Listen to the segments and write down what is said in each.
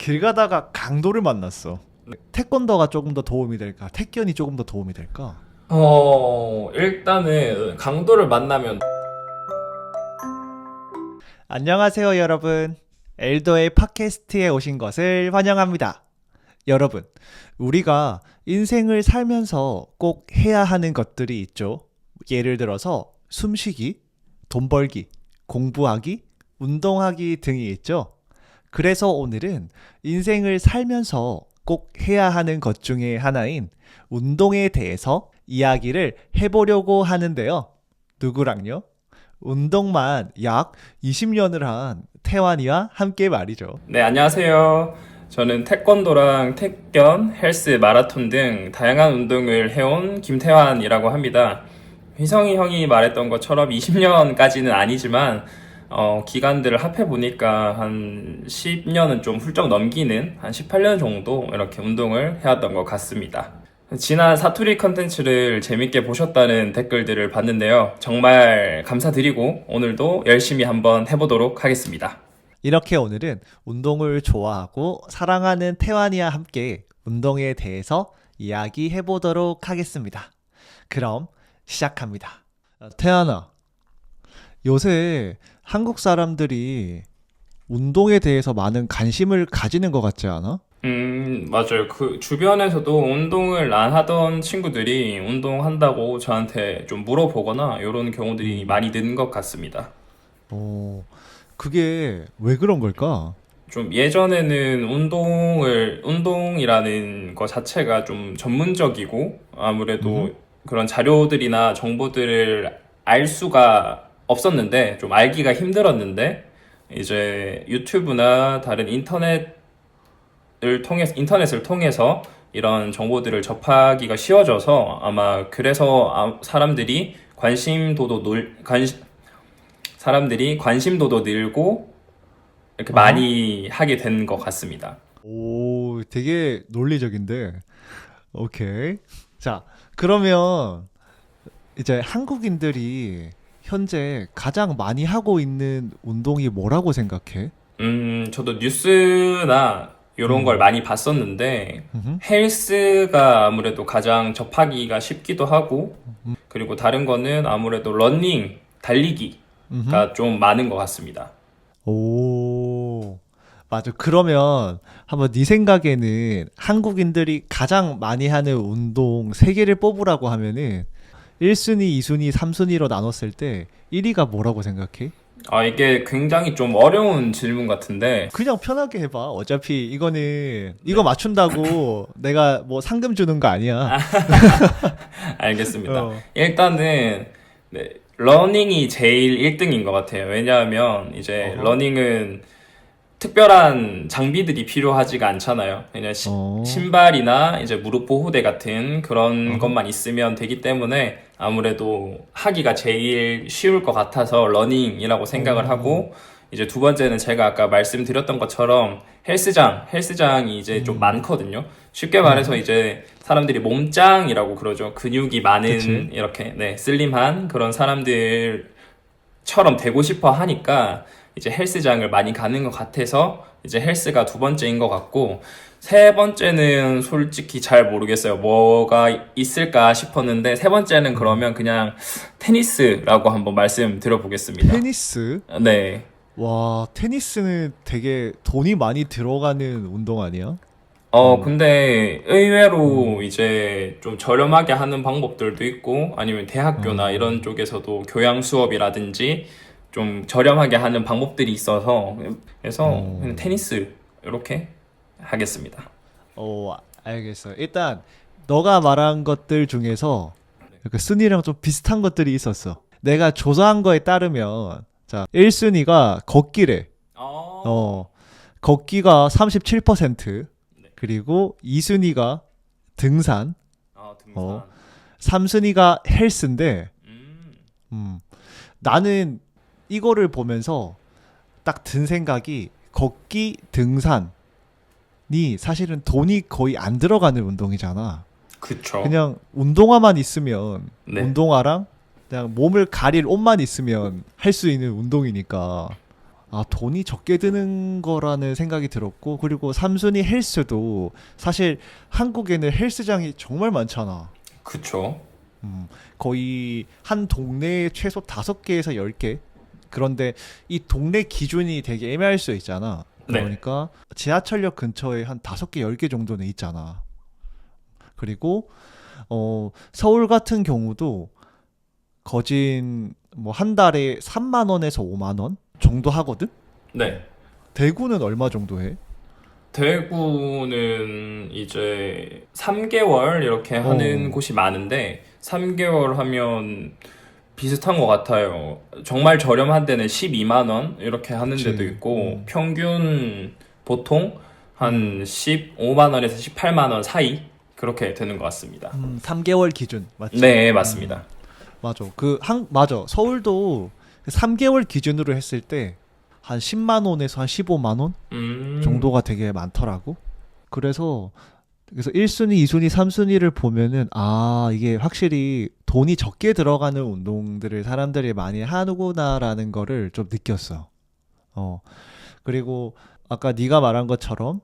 길 가다가 강도를 만났어. 태권도가 조금 더 도움이 될까? 태견이 조금 더 도움이 될까? 일단은 강도를 만나면 안녕하세요, 여러분. 엘도의 팟캐스트에 오신 것을 환영합니다. 여러분, 우리가 인생을 살면서 꼭 해야 하는 것들이 있죠. 예를 들어서 숨쉬기, 돈 벌기, 공부하기, 운동하기 등이 있죠. 그래서 오늘은 인생을 살면서 꼭 해야 하는 것 중에 하나인 운동에 대해서 이야기를 해보려고 하는데요. 누구랑요? 운동만 약 20년을 한 태환이와 함께 말이죠. 네, 안녕하세요. 저는 태권도랑 태견, 헬스, 마라톤 등 다양한 운동을 해온 김태환이라고 합니다. 희성이 형이 말했던 것처럼 20년까지는 아니지만 기간들을 합해보니까 한 10년은 좀 훌쩍 넘기는 한 18년 정도 이렇게 운동을 해왔던 것 같습니다. 지난 사투리 컨텐츠를 재밌게 보셨다는 댓글들을 봤는데요. 정말 감사드리고 오늘도 열심히 한번 해보도록 하겠습니다. 이렇게 오늘은 운동을 좋아하고 사랑하는 태환이와 함께 운동에 대해서 이야기해 보도록 하겠습니다. 그럼 시작합니다. 태환아, 요새 한국 사람들이 운동에 대해서 많은 관심을 가지는 것 같지 않아? 맞아요. 그 주변에서도 운동을 안 하던 친구들이 운동한다고 저한테 좀 물어보거나 이런 경우들이 음. 많이 는 것 같습니다. 어, 그게 왜 그런 걸까? 좀 예전에는 운동이라는 것 자체가 좀 전문적이고 아무래도 음. 그런 자료들이나 정보들을 알 수가 없었는데 좀 알기가 힘들었는데 이제 유튜브나 다른 인터넷을 통해서 이런 정보들을 접하기가 쉬워져서 아마 그래서 사람들이 관심도도 늘고 이렇게 어허. 많이 하게 된 것 같습니다. 오, 되게 논리적인데. 오케이. 자, 그러면 이제 한국인들이 현재 가장 많이 하고 있는 운동이 뭐라고 생각해? 저도 뉴스나 이런 걸 음. 많이 봤었는데 음. 헬스가 아무래도 가장 접하기가 쉽기도 하고 음. 그리고 다른 거는 아무래도 러닝, 음. 달리기가 좀 많은 것 같습니다. 오. 맞아. 그러면 한번 네 생각에는 한국인들이 가장 많이 하는 운동 세 개를 뽑으라고 하면은 1순위, 2순위, 3순위로 나눴을 때 1위가 뭐라고 생각해? 이게 굉장히 좀 어려운 질문 같은데 그냥 편하게 해봐. 어차피 이거는 이거 맞춘다고 내가 뭐 상금 주는 거 아니야. 알겠습니다. 어. 일단은 네, 러닝이 제일 1등인 것 같아요. 왜냐하면 이제 어허. 러닝은 특별한 장비들이 필요하지가 않잖아요. 그냥 어. 신발이나 이제 무릎 보호대 같은 그런 어허. 것만 있으면 되기 때문에 아무래도 하기가 제일 쉬울 것 같아서 러닝이라고 생각을 어. 하고 이제 두 번째는 제가 아까 말씀드렸던 것처럼 헬스장이 이제 좀 음. 많거든요. 쉽게 말해서 음. 이제 사람들이 몸짱이라고 그러죠. 근육이 그치? 많은 이렇게 네, 슬림한 그런 사람들처럼 되고 싶어 하니까 이제 헬스장을 많이 가는 것 같아서 이제 헬스가 두 번째인 것 같고 세 번째는 솔직히 잘 모르겠어요. 뭐가 있을까 싶었는데 세 번째는 음. 그러면 그냥 테니스라고 한번 말씀드려보겠습니다. 테니스? 네. 와, 테니스는 되게 돈이 많이 들어가는 운동 아니야? 좀. 근데 의외로 음. 이제 좀 저렴하게 하는 방법들도 있고 아니면 대학교나 어. 이런 쪽에서도 교양 수업이라든지 좀 저렴하게 하는 방법들이 있어서 그래서 그냥 어. 테니스 이렇게 하겠습니다. 어, 알겠어. 일단 너가 말한 것들 중에서 그 순위랑 좀 비슷한 것들이 있었어. 내가 조사한 거에 따르면 자, 1순위가 걷기래. 어, 어, 걷기가 37%, 그리고 2순위가 등산, 등산. 어, 3순위가 헬스인데 음, 음, 나는 이거를 보면서 딱 든 생각이 걷기, 등산이 사실은 돈이 거의 안 들어가는 운동이잖아. 그쵸. 그냥 운동화만 있으면 네. 운동화랑 그냥 몸을 가릴 옷만 있으면 할 수 있는 운동이니까 돈이 적게 드는 거라는 생각이 들었고, 그리고 3순위 헬스도 사실 한국에는 헬스장이 정말 많잖아. 그쵸. 음, 거의 한 동네에 최소 5개에서 10개. 그런데 이 동네 기준이 되게 애매할 수 있잖아. 네. 그러니까 지하철역 근처에 한 5개, 10개 정도는 있잖아. 그리고 서울 같은 경우도 거진 뭐 한 달에 3만 원에서 5만 원 정도 하거든? 네. 대구는 얼마 정도 해? 대구는 이제 3개월 이렇게 하는 어, 곳이 많은데 3개월 하면 비슷한 것 같아요. 정말 저렴한 데는 12만 원 이렇게 하는 데도 그치. 있고 평균 보통 음, 한 15만 원에서 18만 원 사이 그렇게 되는 것 같습니다. 3개월 기준, 맞지? 네, 맞습니다. 맞아. 맞아. 서울도 3개월 기준으로 했을 때 한 10만 원에서 한 15만 원 음, 정도가 되게 많더라고. 그래서 1순위, 2순위, 3순위를 보면은 이게 확실히 돈이 적게 들어가는 운동들을 사람들이 많이 하는구나라는 거를 좀 느꼈어. 어. 그리고 아까 네가 말한 것처럼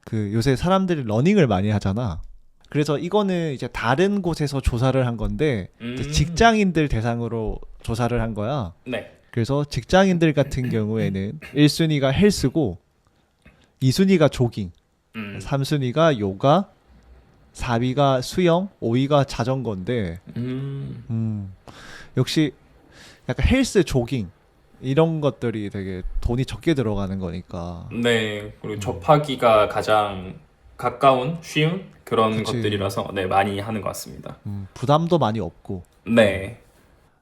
그 요새 사람들이 러닝을 많이 하잖아. 그래서 이거는 이제 다른 곳에서 조사를 한 건데 이제 음, 직장인들 대상으로 조사를 한 거야. 네. 그래서 직장인들 같은 경우에는 1순위가 헬스고 2순위가 조깅, 음, 3순위가 요가, 4위가 수영, 5위가 자전거인데 음, 역시 약간 헬스, 조깅 이런 것들이 되게 돈이 적게 들어가는 거니까. 네. 그리고 음, 접하기가 가장 가까운, 쉬운 그런 그치. 것들이라서 네, 많이 하는 것 같습니다. 부담도 많이 없고. 음. 네.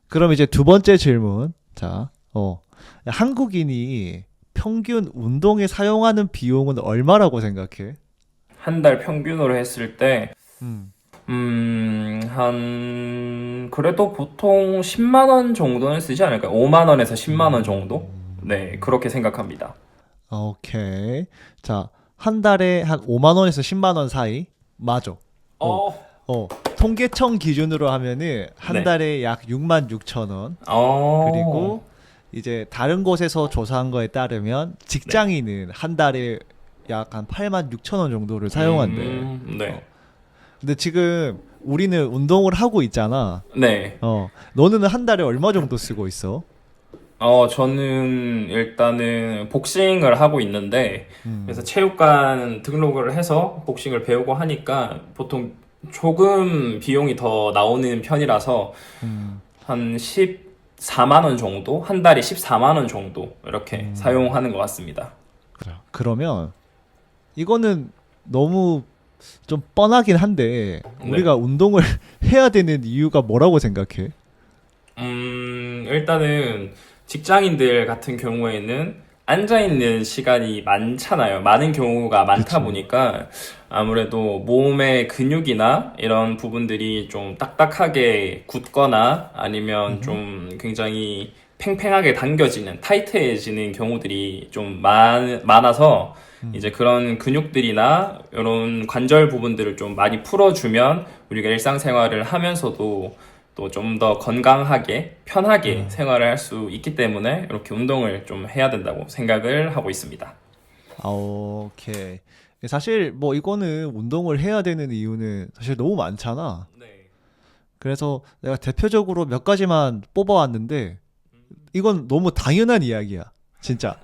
그럼 이제 두 번째 질문. 자, 한국인이 평균 운동에 사용하는 비용은 얼마라고 생각해? 한 달 평균으로 했을 때, 음. 그래도 보통 10만 원 정도는 쓰지 않을까요? 5만 원에서 10만 원 정도? 네, 음. 그렇게 생각합니다. 오케이. 자, 한 달에 한 5만 원에서 10만 원 사이? 맞아. 어, 어, 통계청 기준으로 하면은 한 네. 달에 약 6만 6천 원. 어, 그리고 이제 다른 곳에서 조사한 거에 따르면 네. 직장인은 한 달에 약 한 8만 6천 원 정도를 사용한대. 네. 근데 지금 우리는 운동을 하고 있잖아. 네. 너는 한 달에 얼마 정도 쓰고 있어? 저는 일단은 복싱을 하고 있는데, 그래서 음, 체육관 등록을 해서 복싱을 배우고 하니까 보통 조금 비용이 더 나오는 편이라서 음, 한 14만 원 정도? 한 달에 14만 원 정도 이렇게 음. 사용하는 것 같습니다. 그래. 그러면 이거는 너무 좀 뻔하긴 한데 네. 우리가 운동을 해야 되는 이유가 뭐라고 생각해? 일단은 직장인들 같은 경우에는 앉아있는 시간이 많잖아요. 많은 경우가 많다 그치. 보니까 아무래도 몸의 근육이나 이런 부분들이 좀 딱딱하게 굳거나 아니면 음흠. 좀 굉장히 팽팽하게 당겨지는, 타이트해지는 경우들이 좀 많아서 이제 음, 그런 근육들이나 이런 관절 부분들을 좀 많이 풀어주면 우리가 일상생활을 하면서도 또 좀 더 건강하게 편하게 음. 생활을 할 수 있기 때문에 이렇게 운동을 좀 해야 된다고 생각을 하고 있습니다. 오케이. 사실 뭐 이거는 운동을 해야 되는 이유는 사실 너무 많잖아. 네. 그래서 내가 대표적으로 몇 가지만 뽑아왔는데 이건 너무 당연한 이야기야. 진짜.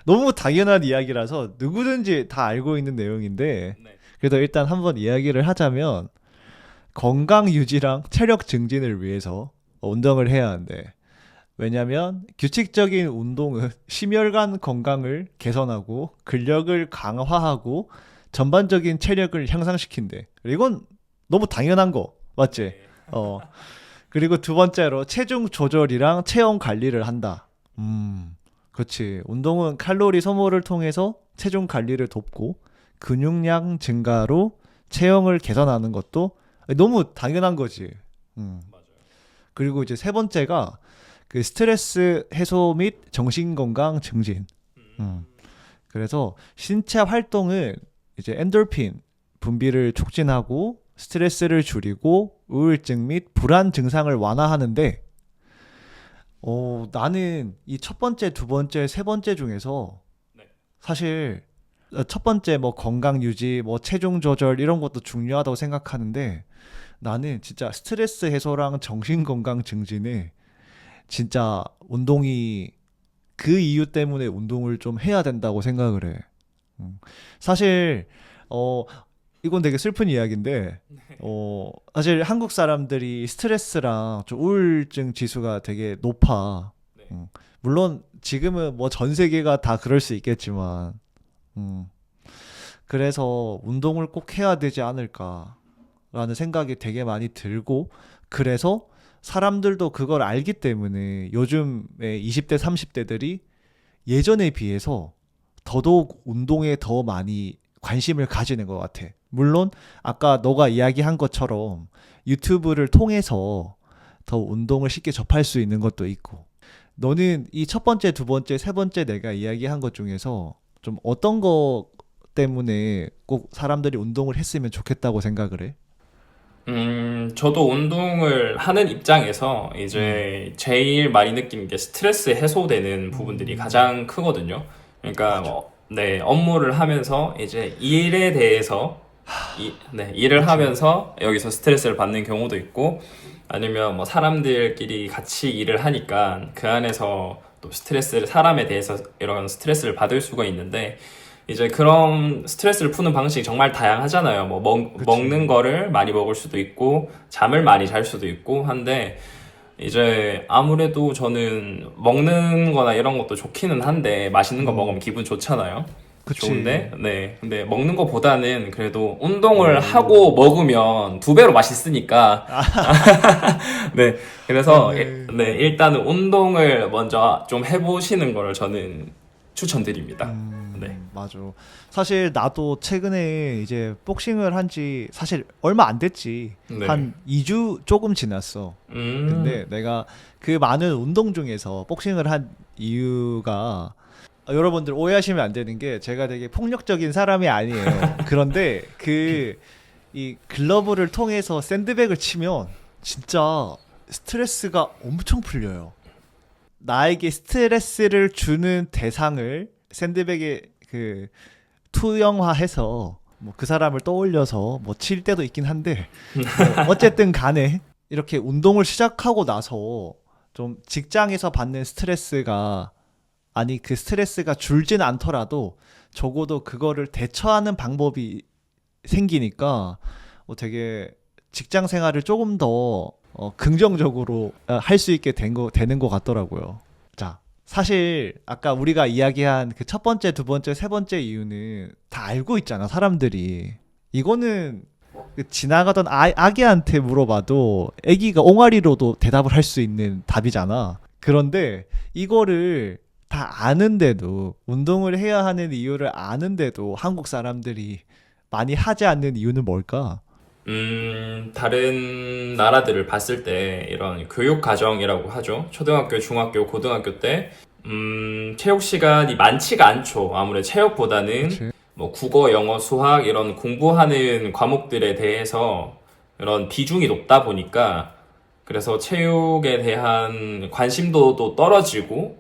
너무 당연한 이야기라서 누구든지 다 알고 있는 내용인데 네. 그래도 일단 한번 이야기를 하자면 건강 유지랑 체력 증진을 위해서 운동을 해야 한대. 왜냐면 규칙적인 운동은 심혈관 건강을 개선하고 근력을 강화하고 전반적인 체력을 향상시킨대. 이건 너무 당연한 거 맞지? 네. 어. 그리고 두 번째로 체중 조절이랑 체형 관리를 한다. 그렇지. 운동은 칼로리 소모를 통해서 체중 관리를 돕고 근육량 증가로 체형을 개선하는 것도 너무 당연한 거지. 음. 그리고 이제 세 번째가 그 스트레스 해소 및 정신 건강 증진. 음. 그래서 신체 활동은 이제 엔돌핀 분비를 촉진하고 스트레스를 줄이고 우울증 및 불안 증상을 완화하는데 나는 이 첫 번째, 두 번째, 세 번째 중에서 네. 사실 첫 번째 뭐 건강 유지, 뭐 체중 조절 이런 것도 중요하다고 생각하는데 나는 진짜 스트레스 해소랑 정신 건강 증진에 진짜 운동이 그 이유 때문에 운동을 좀 해야 된다고 생각을 해. 음. 사실 어 이건 되게 슬픈 이야기인데 사실 한국 사람들이 스트레스랑 좀 우울증 지수가 되게 높아. 네. 물론 지금은 뭐 전 세계가 다 그럴 수 있겠지만 음. 그래서 운동을 꼭 해야 되지 않을까라는 생각이 되게 많이 들고 그래서 사람들도 그걸 알기 때문에 요즘의 20대, 30대들이 예전에 비해서 더더욱 운동에 더 많이 관심을 가지는 것 같아. 물론 아까 너가 이야기한 것처럼 유튜브를 통해서 더 운동을 쉽게 접할 수 있는 것도 있고. 너는 이 첫 번째, 두 번째, 세 번째 내가 이야기한 것 중에서 좀 어떤 거 때문에 꼭 사람들이 운동을 했으면 좋겠다고 생각을 해? 저도 운동을 하는 입장에서 음, 이제 제일 많이 느끼는 게 스트레스 해소되는 부분들이 가장 크거든요. 그러니까 맞아. 뭐, 네, 업무를 하면서 이제 일에 대해서 일을 그치. 하면서 여기서 스트레스를 받는 경우도 있고 아니면 뭐 사람들끼리 같이 일을 하니까 그 안에서 또 사람에 대해서 이런 스트레스를 받을 수가 있는데 이제 그런 스트레스를 푸는 방식이 정말 다양하잖아요. 뭐 먹는 그치. 거를 많이 먹을 수도 있고 잠을 많이 잘 수도 있고 한데 이제 아무래도 저는 먹는 거나 이런 것도 좋기는 한데 맛있는 거 먹으면 음, 기분 좋잖아요. 그치. 좋은데, 네. 근데 먹는 거보다는 그래도 운동을 오, 하고 먹으면 두 배로 맛있으니까, 네. 그래서, 맞네. 네. 일단은 운동을 먼저 좀 해보시는 거를 저는 추천드립니다. 네. 맞아. 사실 나도 최근에 이제 복싱을 한지 사실 얼마 안 됐지. 네. 한 2주 조금 지났어. 근데 음, 내가 그 많은 운동 중에서 복싱을 한 이유가 여러분들 오해하시면 안 되는 게 제가 되게 폭력적인 사람이 아니에요. 그런데 이 글러브를 통해서 샌드백을 치면 진짜 스트레스가 엄청 풀려요. 나에게 스트레스를 주는 대상을 샌드백에 투영화해서 뭐 그 사람을 떠올려서 뭐 칠 때도 있긴 한데 뭐 어쨌든 간에 이렇게 운동을 시작하고 나서 좀 직장에서 받는 스트레스가 아니 그 스트레스가 줄진 않더라도 적어도 그거를 대처하는 방법이 생기니까 되게 직장 생활을 조금 더 긍정적으로 할 수 있게 되는 것 같더라고요. 자, 사실 아까 우리가 이야기한 그 첫 번째, 두 번째, 세 번째 이유는 다 알고 있잖아, 사람들이. 이거는 그 지나가던 아기한테 물어봐도 아기가 옹알이로도 대답을 할 수 있는 답이잖아. 그런데 이거를 다 아는데도 운동을 해야 하는 이유를 아는데도 한국 사람들이 많이 하지 않는 이유는 뭘까? 다른 나라들을 봤을 때 이런 교육 과정이라고 하죠. 초등학교, 중학교, 고등학교 때, 체육 시간이 많지가 않죠. 아무래도 체육보다는 그치? 뭐 국어, 영어, 수학 이런 공부하는 과목들에 대해서 이런 비중이 높다 보니까 그래서 체육에 대한 관심도도 떨어지고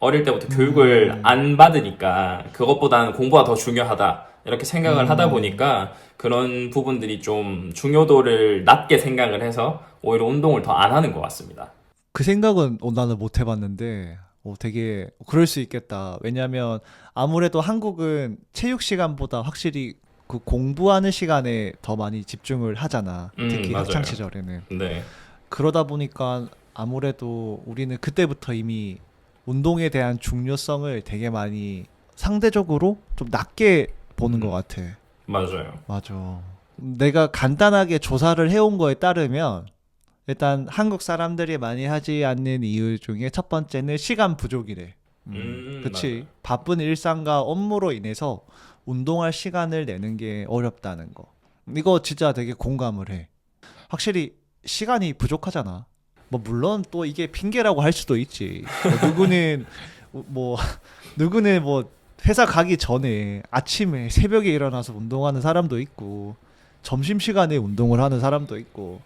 어릴 때부터 교육을 음, 안 받으니까 그것보다는 공부가 더 중요하다. 이렇게 생각을 하다 음, 보니까 그런 부분들이 좀 중요도를 낮게 생각을 해서 오히려 운동을 더 안 하는 것 같습니다. 그 생각은 나는 못 해봤는데, 되게 그럴 수 있겠다. 왜냐면 아무래도 한국은 체육 시간보다 확실히 그 공부하는 시간에 더 많이 집중을 하잖아. 특히 학창 맞아요. 시절에는. 네. 그러다 보니까 아무래도 우리는 그때부터 이미 운동에 대한 중요성을 되게 많이 상대적으로 좀 낮게 보는 것 같아. 맞아요. 맞아. 내가 간단하게 조사를 해온 거에 따르면 일단 한국 사람들이 많이 하지 않는 이유 중에 첫 번째는 시간 부족이래. 맞아요. 그치. 바쁜 일상과 업무로 인해서 운동할 시간을 내는 게 어렵다는 거. 이거 진짜 되게 공감을 해. 확실히 시간이 부족하잖아. 뭐 물론 또 이게 핑계라고 할 수도 있지. 뭐 누구는 뭐 회사 가기 전에 아침에 새벽에 일어나서 운동하는 사람도 있고 점심시간에 운동을 하는 사람도 있고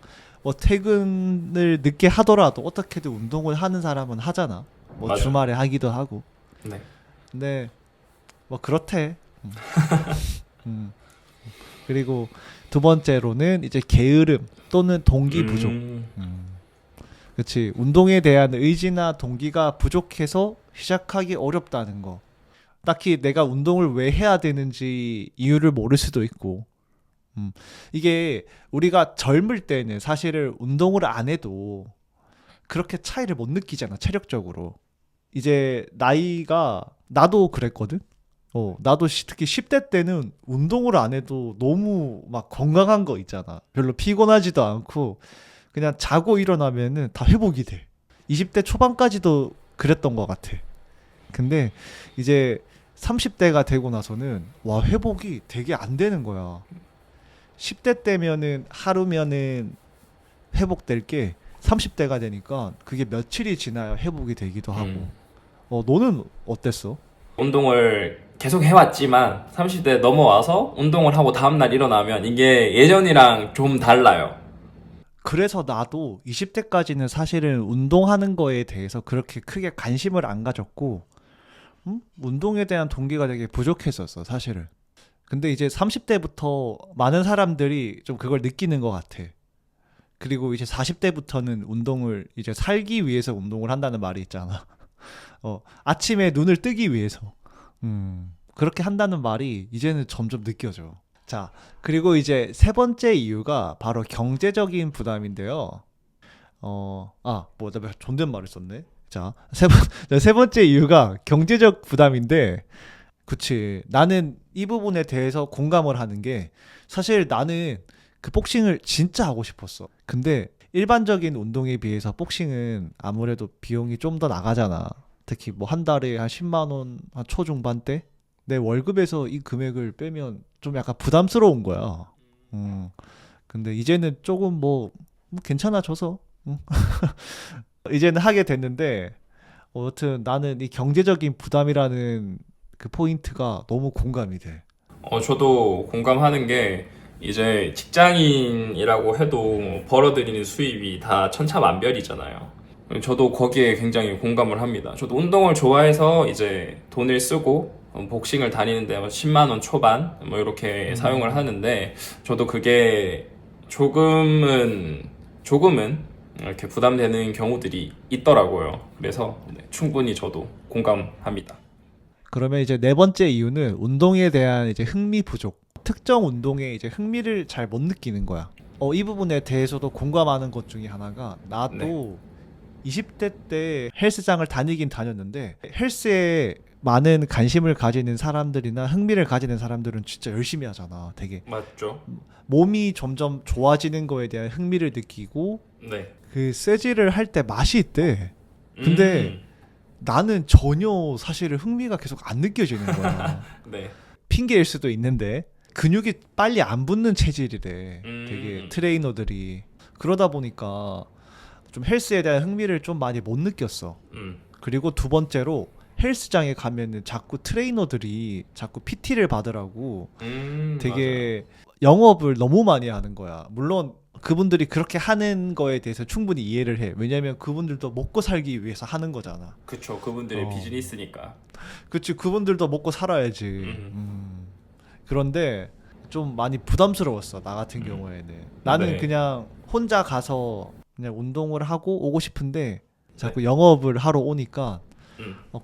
뭐 퇴근을 늦게 하더라도 어떻게든 운동을 하는 사람은 하잖아. 뭐 맞아. 주말에 하기도 하고. 네. 근데 뭐 그렇대. 음. 그리고 두 번째로는 이제 게으름 또는 동기 부족. 그렇지. 운동에 대한 의지나 동기가 부족해서 시작하기 어렵다는 거. 딱히 내가 운동을 왜 해야 되는지 이유를 모를 수도 있고. 이게 우리가 젊을 때는 사실은 운동을 안 해도 그렇게 차이를 못 느끼잖아, 체력적으로. 이제 나이가 나도 그랬거든. 나도 특히 10대 때는 운동을 안 해도 너무 막 건강한 거 있잖아. 별로 피곤하지도 않고 그냥 자고 일어나면은 다 회복이 돼. 20대 초반까지도 그랬던 것 같아. 근데 이제 30대가 되고 나서는 와, 회복이 되게 안 되는 거야. 10대 때면은 하루면은 회복될 게 30대가 되니까 그게 며칠이 지나야 회복이 되기도 하고. 너는 어땠어? 운동을 계속 해왔지만 30대 넘어와서 운동을 하고 다음날 일어나면 이게 예전이랑 좀 달라요. 그래서 나도 20대까지는 사실은 운동하는 거에 대해서 그렇게 크게 관심을 안 가졌고, 운동에 대한 동기가 되게 부족했었어, 사실은. 근데 이제 30대부터 많은 사람들이 좀 그걸 느끼는 것 같아. 그리고 이제 40대부터는 운동을 이제 살기 위해서 운동을 한다는 말이 있잖아. 아침에 눈을 뜨기 위해서. 그렇게 한다는 말이 이제는 점점 느껴져. 자, 그리고 이제 세 번째 이유가 바로 경제적인 부담인데요. 내가 존댓말을 썼네. 자, 세 번째 이유가 경제적 부담인데, 그치. 나는 이 부분에 대해서 공감을 하는 게, 사실 나는 그 복싱을 진짜 하고 싶었어. 근데 일반적인 운동에 비해서 복싱은 아무래도 비용이 좀 더 나가잖아. 특히 뭐 한 달에 한 10만 원, 한 초중반대? 내 월급에서 이 금액을 빼면 좀 약간 부담스러운 거야. 근데 이제는 조금 뭐 괜찮아져서. 이제는 하게 됐는데, 여튼 나는 이 경제적인 부담이라는 그 포인트가 너무 공감이 돼. 저도 공감하는 게 이제 직장인이라고 해도 벌어들이는 수입이 다 천차만별이잖아요. 저도 거기에 굉장히 공감을 합니다. 저도 운동을 좋아해서 이제 돈을 쓰고 복싱을 다니는데 10만 원 초반 뭐 이렇게 사용을 하는데 저도 그게 조금은 이렇게 부담되는 경우들이 있더라고요. 그래서 충분히 저도 공감합니다. 그러면 이제 네 번째 이유는 운동에 대한 이제 흥미 부족. 특정 운동에 이제 흥미를 잘 못 느끼는 거야. 이 부분에 대해서도 공감하는 것 중에 하나가, 나도 네. 20대 때 헬스장을 다니긴 다녔는데, 헬스에 많은 관심을 가지는 사람들이나 흥미를 가지는 사람들은 진짜 열심히 하잖아. 되게 맞죠? 몸이 점점 좋아지는 거에 대한 흥미를 느끼고, 네. 그 쇠질을 할 때 맛이 있대. 근데 음. 나는 전혀 사실은 흥미가 계속 안 느껴지는 거야. 네. 핑계일 수도 있는데 근육이 빨리 안 붙는 체질이래. 되게 트레이너들이. 그러다 보니까 좀 헬스에 대한 흥미를 좀 많이 못 느꼈어. 그리고 두 번째로 헬스장에 가면은 자꾸 트레이너들이 자꾸 PT를 받으라고 되게 영업을 너무 많이 하는 거야. 물론 그분들이 그렇게 하는 거에 대해서 충분히 이해를 해. 왜냐면 그분들도 먹고 살기 위해서 하는 거잖아. 그쵸. 그분들의 어. 비즈니스니까. 그치, 그분들도 먹고 살아야지. 그런데 좀 많이 부담스러웠어, 나 같은 경우에는. 나는 네. 그냥 혼자 가서 그냥 운동을 하고 오고 싶은데 자꾸 영업을 하러 오니까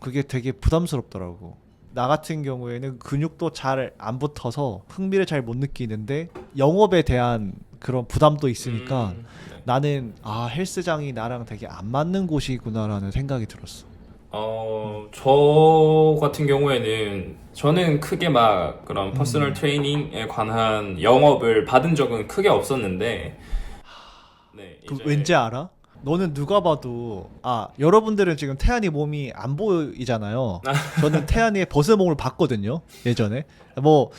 그게 되게 부담스럽더라고. 나 같은 경우에는 근육도 잘 안 붙어서 흥미를 잘 못 느끼는데 영업에 대한 그런 부담도 있으니까 네. 나는 헬스장이 나랑 되게 안 맞는 곳이구나라는 생각이 들었어. 저 같은 경우에는 저는 크게 막 그런 퍼스널 트레이닝에 관한 영업을 받은 적은 크게 없었는데, 네, 그 이제 왠지 알아? 너는 누가 봐도 여러분들은 지금 태안이 몸이 안 보이잖아요. 저는 태안이의 버스몽을 봤거든요, 예전에. 뭐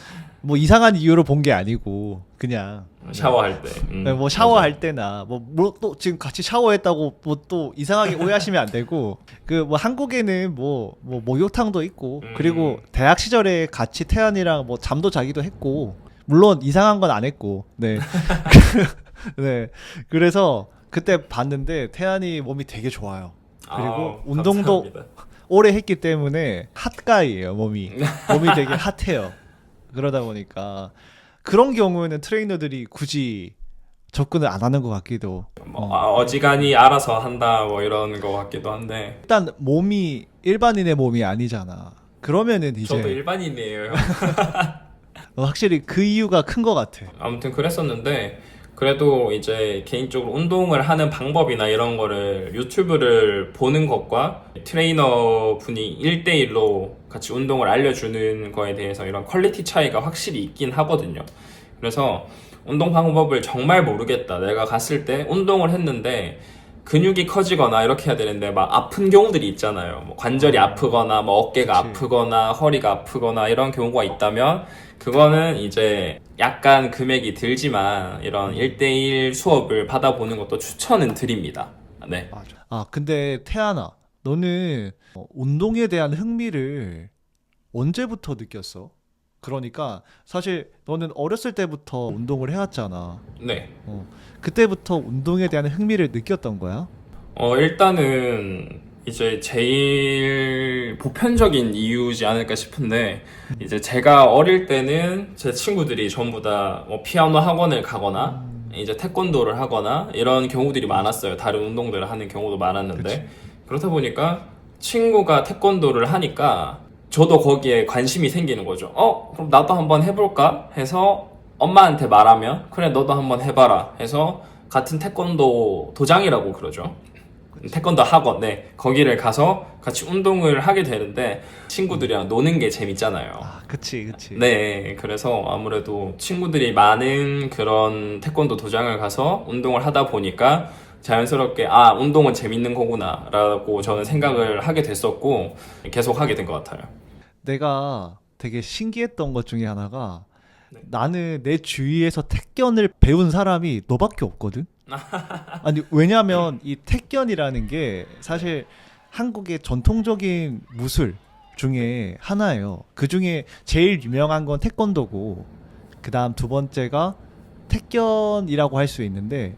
이상한 이유로 본 게 아니고 그냥 샤워할 때. 네, 뭐 샤워할 때나 뭐 또 지금 같이 샤워했다고 뭐 또 이상하게 오해하시면 안 되고, 그 뭐 한국에는 뭐 목욕탕도 있고, 그리고 대학 시절에 같이 태안이랑 뭐 잠도 자기도 했고, 물론 이상한 건 안 했고, 네. 네. 그래서 그때 봤는데 태안이 몸이 되게 좋아요. 그리고 아우, 운동도 감사합니다. 오래 했기 때문에 핫가이예요, 몸이. 몸이 되게 핫해요. 그러다 보니까 그런 경우에는 트레이너들이 굳이 접근을 안 하는 것 같기도. 어지간히 알아서 한다 뭐 이런 거 같기도 한데 일단 몸이 일반인의 몸이 아니잖아. 그러면은 저도 이제 일반인이에요. 확실히 그 이유가 큰 것 같아. 아무튼 그랬었는데 그래도 이제 개인적으로 운동을 하는 방법이나 이런 거를 유튜브를 보는 것과 트레이너 분이 1대1로 같이 운동을 알려주는 거에 대해서 이런 퀄리티 차이가 확실히 있긴 하거든요. 그래서 운동 방법을 정말 모르겠다. 내가 갔을 때 운동을 했는데 근육이 커지거나 이렇게 해야 되는데 막 아픈 경우들이 있잖아요. 뭐 관절이 아프거나 뭐 어깨가 그치. 아프거나 허리가 아프거나 이런 경우가 있다면 그거는 이제 약간 금액이 들지만 이런 1대1 수업을 받아보는 것도 추천은 드립니다. 네. 맞아. 아, 근데 태아나, 너는 운동에 대한 흥미를 언제부터 느꼈어? 그러니까 사실 너는 어렸을 때부터 운동을 해왔잖아. 네. 그때부터 운동에 대한 흥미를 느꼈던 거야? 일단은 이제 제일 보편적인 이유지 않을까 싶은데 이제 제가 어릴 때는 제 친구들이 전부 다 뭐 피아노 학원을 가거나 이제 태권도를 하거나 이런 경우들이 많았어요. 다른 운동들을 하는 경우도 많았는데 그치. 그렇다 보니까 친구가 태권도를 하니까 저도 거기에 관심이 생기는 거죠. 그럼 나도 한번 해볼까? 해서 엄마한테 말하면 그래 너도 한번 해봐라 해서 같은 태권도 도장이라고 그러죠. 태권도 학원, 네. 거기를 가서 같이 운동을 하게 되는데 친구들이랑 노는 게 재밌잖아요. 아, 그치, 그치. 네. 그래서 아무래도 친구들이 많은 그런 태권도 도장을 가서 운동을 하다 보니까 자연스럽게 운동은 재밌는 거구나 라고 저는 생각을 하게 됐었고 계속 하게 된 것 같아요. 내가 되게 신기했던 것 중에 하나가 나는 내 주위에서 태권을 배운 사람이 너밖에 없거든? 아니, 왜냐면 이 태권이라는 게 사실 한국의 전통적인 무술 중에 하나예요. 그 중에 제일 유명한 건 태권도고, 그 다음 두 번째가 태권이라고 할 수 있는데,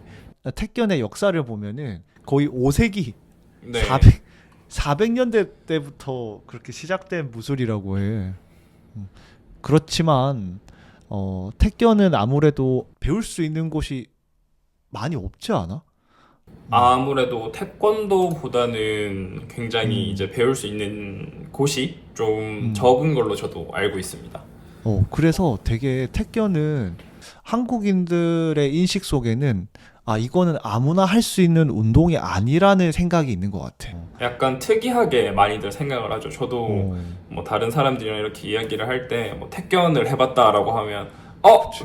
태권의 역사를 보면은 거의 5세기, 네. 400년대 때부터 그렇게 시작된 무술이라고 해. 그렇지만, 태권은 아무래도 배울 수 있는 곳이 많이 없지 않아? 아무래도 태권도보다는 굉장히 이제 배울 수 있는 곳이 좀 적은 걸로 저도 알고 있습니다. 그래서 되게 태권은 한국인들의 인식 속에는 이거는 아무나 할 수 있는 운동이 아니라는 생각이 있는 것 같아. 약간 특이하게 많이들 생각을 하죠. 저도 어, 뭐 다른 사람들이랑 이렇게 이야기를 할 때 뭐 태권을 해봤다라고 하면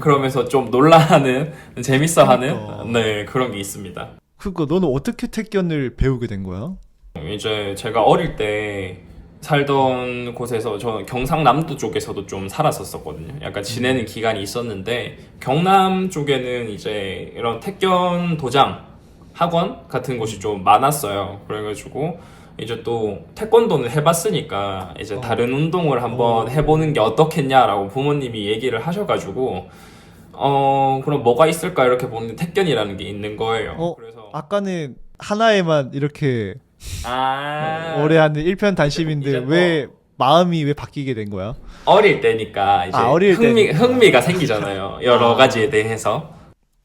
그러면서 좀 놀라하는 재밌어하는 그러니까. 네 그런 게 있습니다. 그러니까 너는 어떻게 태권을 배우게 된 거야? 이제 제가 어릴 때 살던 곳에서 저는 경상남도 쪽에서도 좀 살았었거든요. 약간 지내는 기간이 있었는데 경남 쪽에는 이제 이런 태권 도장 학원 같은 곳이 좀 많았어요. 그래가지고 이제 또 태권도는 해봤으니까 이제 다른 운동을 한번 해보는 게 어떻겠냐라고 부모님이 얘기를 하셔가지고 그럼 뭐가 있을까 이렇게 보는데 태권이라는 게 있는 거예요. 그래서 아까는 하나에만 이렇게 오래 하는 이제 일편단심인데 뭐 왜 마음이 왜 바뀌게 된 거야? 어릴 때니까 이제 어릴 때니까. 흥미가 생기잖아요. 여러 가지에 대해서.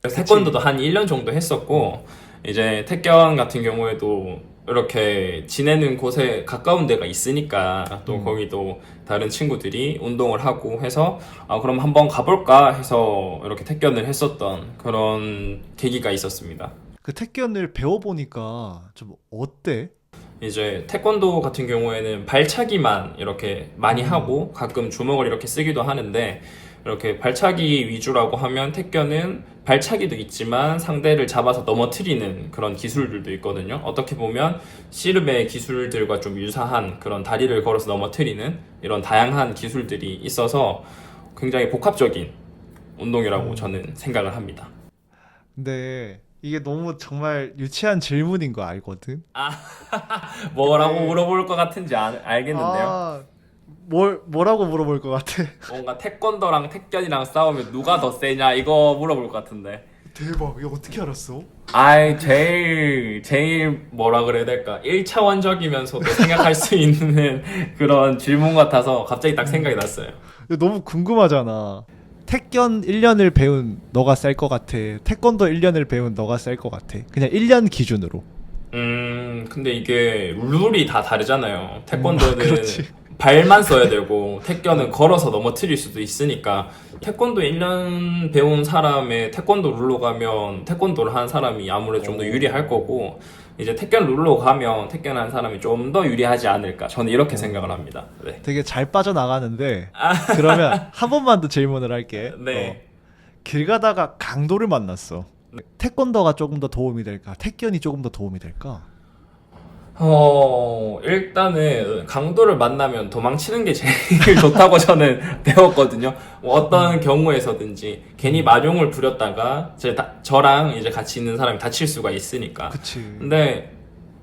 그래서 태권도도 한 1년 정도 했었고, 이제 태권 같은 경우에도 이렇게 지내는 곳에 가까운 데가 있으니까 또 거기도 다른 친구들이 운동을 하고 해서 그럼 한번 가볼까 해서 이렇게 태권을 했었던 그런 계기가 있었습니다. 그 태권을 배워보니까 좀 어때? 이제 태권도 같은 경우에는 발차기만 이렇게 많이 하고 가끔 주먹을 이렇게 쓰기도 하는데 이렇게 발차기 위주라고 하면 태권은 발차기도 있지만 상대를 잡아서 넘어뜨리는 그런 기술들도 있거든요. 어떻게 보면 씨름의 기술들과 좀 유사한 그런 다리를 걸어서 넘어뜨리는 이런 다양한 기술들이 있어서 굉장히 복합적인 운동이라고 저는 생각을 합니다. 근데 이게 너무 정말 유치한 질문인 거 알거든? 뭐라고 물어볼 것 같은지 알겠는데요. 뭐라고 물어볼 것 같아? 뭔가 태권도랑 태권이랑 싸우면 누가 더 세냐 이거 물어볼 것 같은데. 대박. 이거 어떻게 알았어? 제일 뭐라 그래야 될까? 1차원적이면서도 생각할 수 있는 그런 질문 같아서 갑자기 딱 생각이 났어요. 너무 궁금하잖아. 태권 1년을 배운 너가 셀 것 같아? 태권도 1년을 배운 너가 셀 것 같아? 그냥 1년 기준으로. 근데 이게 룰이 다 다르잖아요. 태권도는 그렇지. 발만 써야 되고, 태권은 걸어서 넘어뜨릴 수도 있으니까, 태권도 1년 배운 사람의 태권도 룰로 가면, 태권도를 한 사람이 아무래도 좀 더 유리할 거고, 이제 태권 룰로 가면 태권 한 사람이 좀 더 유리하지 않을까. 저는 이렇게 생각을 합니다. 네. 되게 잘 빠져나가는데 그러면 한 번만 더 질문을 할게. 네. 길 가다가 강도를 만났어. 태권도가 조금 더 도움이 될까? 태권이 조금 더 도움이 될까? 일단은 강도를 만나면 도망치는 게 제일 좋다고 저는 배웠거든요. 뭐 어떤 경우에서든지 괜히 마룡을 부렸다가 저랑 이제 같이 있는 사람이 다칠 수가 있으니까. 그치. 근데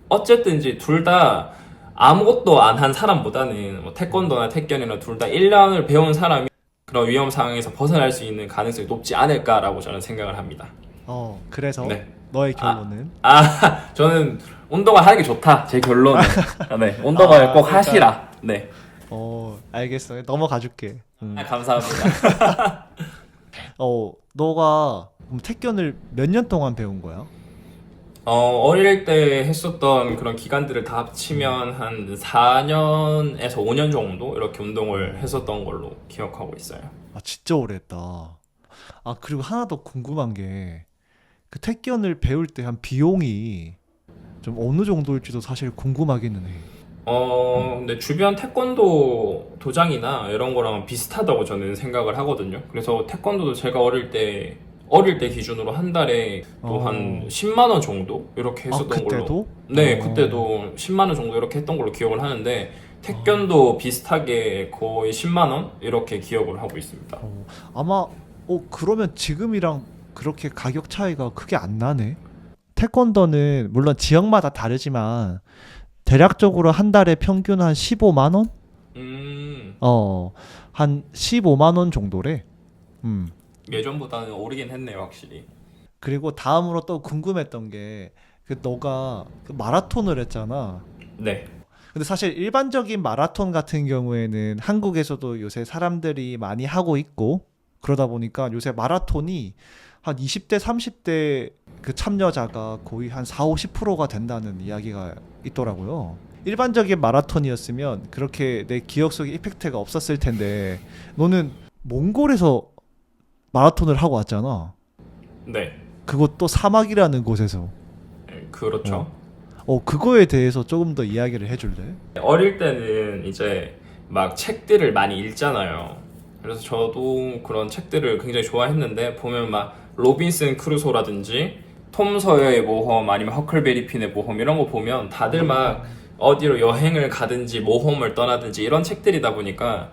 어쨌든 이제 둘 다 아무것도 안 한 사람보다는 뭐 태권도나 태권이나 둘 다 1년을 배운 사람이 그런 위험 상황에서 벗어날 수 있는 가능성이 높지 않을까라고 저는 생각을 합니다. 그래서 네. 너의 결론은? 저는 운동을 하는 게 좋다. 제 결론은. 네, 운동을 꼭 그러니까- 하시라. 네. 알겠어. 넘어가 줄게. 감사합니다. 너가 그럼 태권을 몇 년 동안 배운 거야? 어릴 때 했었던 그런 기간들을 다 합치면 한 4년에서 5년 정도 이렇게 운동을 했었던 걸로 기억하고 있어요. 진짜 오래 했다. 그리고 하나 더 궁금한 게 그 태권을 배울 때 한 비용이 좀 어느 정도일지도 사실 궁금하기는 해. 근데 주변 태권도 도장이나 이런 거랑 비슷하다고 저는 생각을 하거든요. 그래서 태권도도 제가 어릴 때 기준으로 한 달에 또 한 10만 원 정도 이렇게 했었던 걸로. 그때도? 네, 그때도 10만 원 정도 이렇게 했던 걸로 기억을 하는데 태권도 비슷하게 거의 10만 원 이렇게 기억을 하고 있습니다. 아마 그러면 지금이랑 그렇게 가격 차이가 크게 안 나네. 태권도는 물론 지역마다 다르지만 대략적으로 한 달에 평균 한 15만 원? 한 15만 원 정도래. 예전보다는 오르긴 했네요, 확실히. 그리고 다음으로 또 궁금했던 게 너가 그 마라톤을 했잖아. 네. 근데 사실 일반적인 마라톤 같은 경우에는 한국에서도 요새 사람들이 많이 하고 있고 그러다 보니까 요새 마라톤이 한 20대, 30대 그 참여자가 거의 한 4, 50%가 된다는 이야기가 있더라고요. 일반적인 마라톤이었으면 그렇게 내 기억 속에 이펙트가 없었을 텐데 너는 몽골에서 마라톤을 하고 왔잖아. 네. 그것도 사막이라는 곳에서. 그렇죠. 그거에 대해서 조금 더 이야기를 해줄래? 어릴 때는 이제 막 책들을 많이 읽잖아요. 그래서 저도 그런 책들을 굉장히 좋아했는데 보면 막 로빈슨 크루소라든지 톰 서여의 모험 아니면 허클베리 핀의 모험 이런 거 보면 다들 막 어디로 여행을 가든지 모험을 떠나든지 이런 책들이다 보니까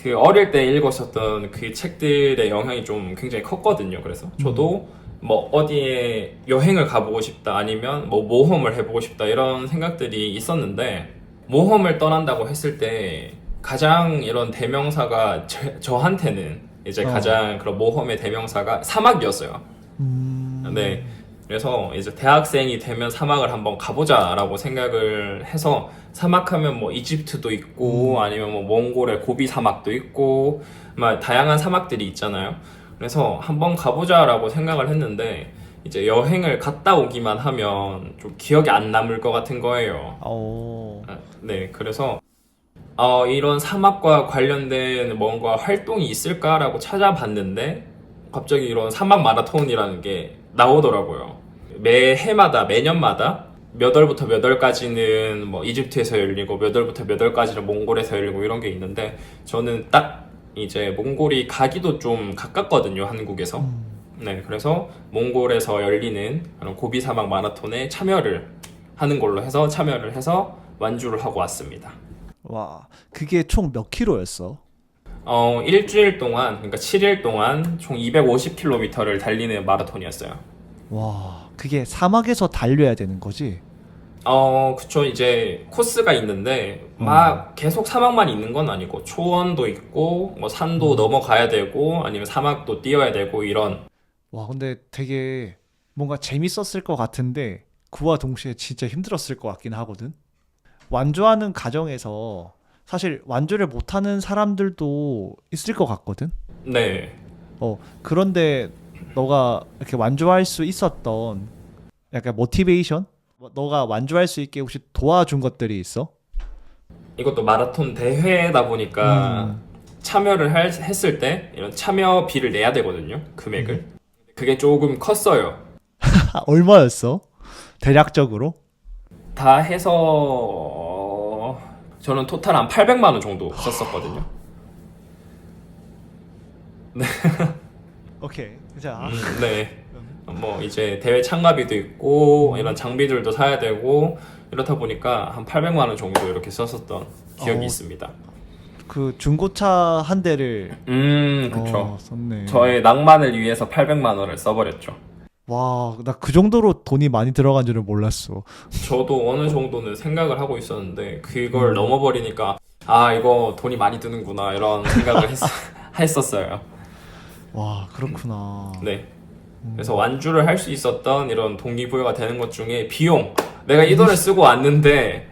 그 어릴 때 읽었었던 그 책들의 영향이 좀 굉장히 컸거든요. 그래서 저도 뭐 어디에 여행을 가보고 싶다 아니면 뭐 모험을 해보고 싶다 이런 생각들이 있었는데 모험을 떠난다고 했을 때 가장 이런 대명사가 저한테는 이제 가장 그런 모험의 대명사가 사막이었어요. 네. 그래서 이제 대학생이 되면 사막을 한번 가보자라고 생각을 해서 사막하면 뭐 이집트도 있고 아니면 뭐 몽골의 고비 사막도 있고 막 다양한 사막들이 있잖아요. 그래서 한번 가보자라고 생각을 했는데 이제 여행을 갔다 오기만 하면 좀 기억이 안 남을 것 같은 거예요. 네, 그래서 이런 사막과 관련된 뭔가 활동이 있을까라고 찾아봤는데 갑자기 이런 사막 마라톤이라는 게 나오더라고요. 매년마다 몇 월부터 몇 월까지는 뭐 이집트에서 열리고 몇 월부터 몇 월까지는 몽골에서 열리고 이런 게 있는데 저는 딱 이제 몽골이 가기도 좀 가깝거든요, 한국에서. 네, 그래서 몽골에서 열리는 그런 고비 사막 마라톤에 참여를 해서 완주를 하고 왔습니다. 와, 그게 총 몇 킬로였어? 일주일 동안, 그러니까 7일 동안 총 250km를 달리는 마라톤이었어요. 와, 그게 사막에서 달려야 되는 거지? 그쵸. 이제 코스가 있는데 막 계속 사막만 있는 건 아니고 초원도 있고 뭐 산도 넘어가야 되고 아니면 사막도 뛰어야 되고 이런. 와, 근데 되게 뭔가 재밌었을 것 같은데 그와 동시에 진짜 힘들었을 것 같긴 하거든. 완주하는 과정에서 사실 완주를 못하는 사람들도 있을 것 같거든. 네. 그런데 너가 이렇게 완주할 수 있었던 약간 모티베이션? 너가 완주할 수 있게 혹시 도와준 것들이 있어? 이것도 마라톤 대회다 보니까 음, 했을 때 이런 참여비를 내야 되거든요. 금액을. 음. 그게 조금 컸어요. 얼마였어? 대략적으로? 다 해서 저는 토탈 한 800만 원 정도 썼었거든요. 오케이. 자, 네. 뭐 이제 대회 참가비도 있고 이런 장비들도 사야 되고 이렇다 보니까 한 800만 원 정도 이렇게 썼었던 기억이 어, 있습니다. 그 중고차 한 대를 그쵸. 썼네. 저의 낭만을 위해서 800만 원을 써버렸죠. 와, 나 그 정도로 돈이 많이 들어간 줄은 몰랐어. 저도 어느 정도는 생각을 하고 있었는데 그걸 넘어버리니까 아 이거 돈이 많이 드는구나 이런 생각을 했었어요. 와, 그렇구나. 네. 그래서 완주를 할 수 있었던 이런 동기부여가 되는 것 중에 비용. 내가 이 돈을 쓰고 왔는데